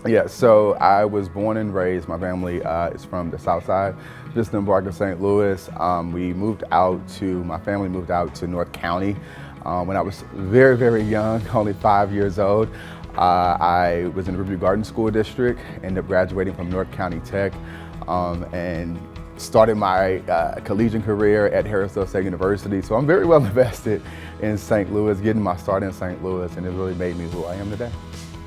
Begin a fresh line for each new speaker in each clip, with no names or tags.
Yeah, so I was born and raised, my family is from the South Side, just in Barker, St. Louis. My family moved out to North County when I was very, very young, only 5 years old. I was in the Riverview Garden School District, ended up graduating from North County Tech, and started my collegiate career at Harrisville State University. So I'm very well invested in St. Louis, getting my start in St. Louis, and it really made me who I am today.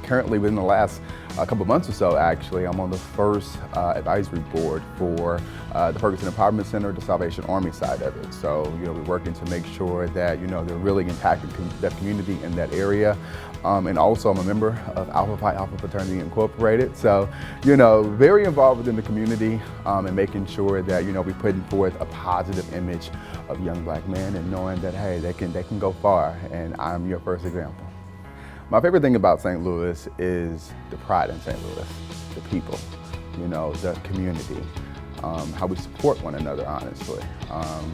Currently, within the last couple months or so, actually, I'm on the first advisory board for the Ferguson Empowerment Center, the Salvation Army side of it. So, we're working to make sure that, they're really impacting that community in that area. And also, I'm a member of Alpha Phi Alpha Fraternity Incorporated. So, very involved within the community and making sure that, we're putting forth a positive image of young black men and knowing that, hey, they can go far. And I'm your first example. My favorite thing about St. Louis is the pride in St. Louis, the people, the community, how we support one another, honestly.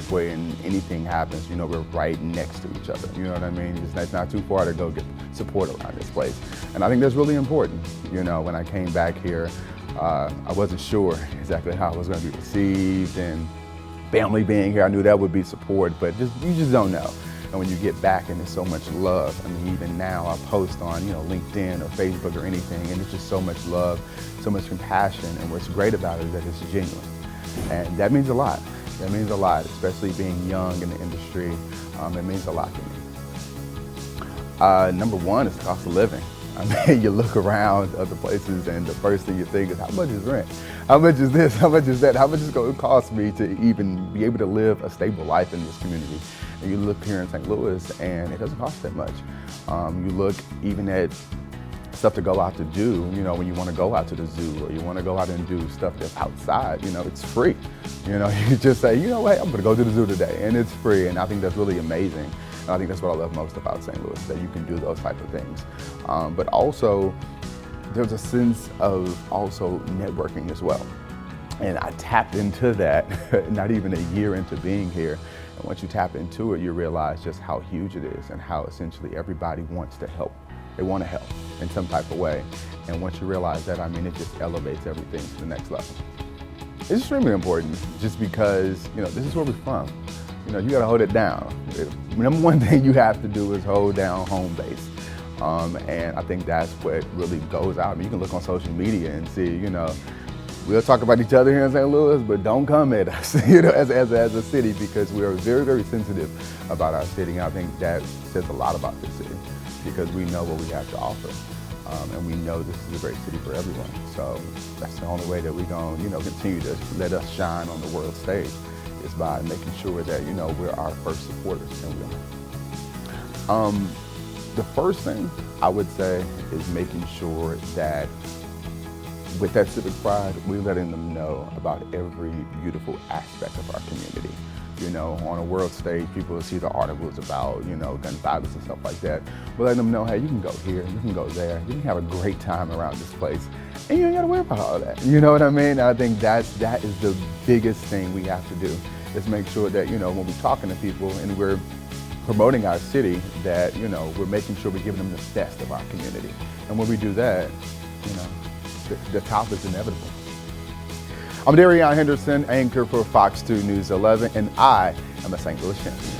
When anything happens, we're right next to each other, you know what I mean? It's not too far to go get support around this place. And I think that's really important. When I came back here, I wasn't sure exactly how I was going to be received, and family being here, I knew that would be support, but you just don't know. And when you get back and there's so much love, I mean, even now I post on, LinkedIn or Facebook or anything, and it's just so much love, so much compassion, and what's great about it is that it's genuine. And that means a lot. That means a lot, especially being young in the industry. It means a lot to me. Number one is the cost of living. I mean, you look around other places and the first thing you think is, how much is rent? How much is this? How much is that? How much is it going to cost me to even be able to live a stable life in this community? And you look here in St. Louis and it doesn't cost that much. You look even at stuff to go out to do, when you want to go out to the zoo or you want to go out and do stuff that's outside, it's free. You just say, what, I'm going to go to the zoo today, and it's free. And I think that's really amazing. And I think that's what I love most about St. Louis, that you can do those type of things. But also, there's a sense of also networking as well. And I tapped into that not even a year into being here. And once you tap into it, you realize just how huge it is and how essentially everybody wants to help. They want to help in some type of way. And once you realize that, I mean, it just elevates everything to the next level. It's extremely important just because, this is where we're from. You got to hold it down. Number one thing you have to do is hold down home base. And I think that's what really goes out. I mean, you can look on social media and see, we'll talk about each other here in St. Louis, but don't come at us, as a city, because we are very, very sensitive about our city. And I think that says a lot about this city, because we know what we have to offer. And we know this is a great city for everyone. So that's the only way that we're going to, continue to let us shine on the world stage, is by making sure that, we're our first supporters, and we are. The first thing I would say is making sure that with that civic pride, we're letting them know about every beautiful aspect of our community. On a world stage, people will see the articles about, gun violence and stuff like that. We're letting them know, hey, you can go here, you can go there, you can have a great time around this place, and you ain't gotta worry about all that. You know what I mean? I think that is the biggest thing we have to do, is make sure that, when we're talking to people and we're promoting our city, that, we're making sure we're giving them the best of our community. And when we do that, the top is inevitable. I'm Derrion Henderson, anchor for Fox 2 News 11, and I am a St. Louis champion.